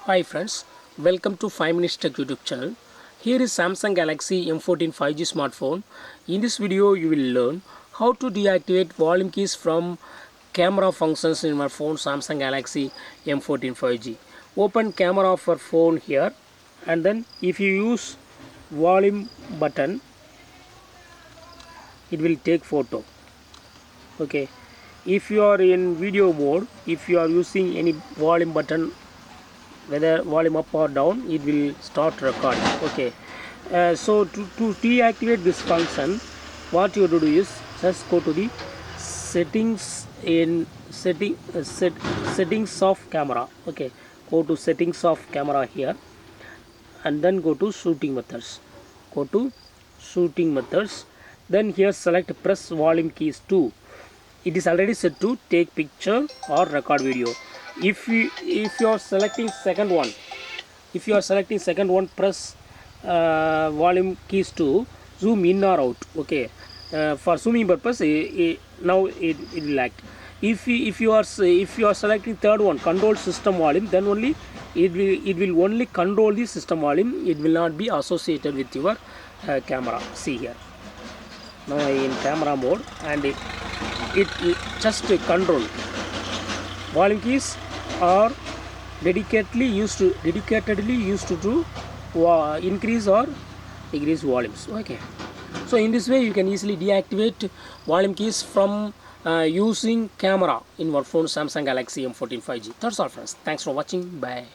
Hi friends, welcome to 5 Minutes Tech YouTube channel. Here is Samsung Galaxy M14 5G smartphone. In this video you will learn how to deactivate volume keys from camera functions in my phone Samsung Galaxy M14 5G. Open camera of your phone here, and then if you use volume button it will take photo. Okay, if you are in video mode, if you are using any volume button, whether volume up or down, it will start recording. Okay, so to deactivate this function, what you have to do is just go to the settings in settings of camera. Okay, go to settings of camera here, and then go to shooting methods. Then here select press volume keys 2. It is already set to take picture or record video. If you are selecting second one, press volume keys to zoom in or out. Okay, for zooming purpose, now it will act. If you are selecting third one, control system volume, then only it will only control the system volume. It will not be associated with your camera. See here, now in camera mode, and it just control. Volume keys are dedicatedly used to increase or decrease volumes. Okay, so in this way you can easily deactivate volume keys from using camera in your phone Samsung Galaxy M14 5G. That's all friends. Thanks for watching. Bye.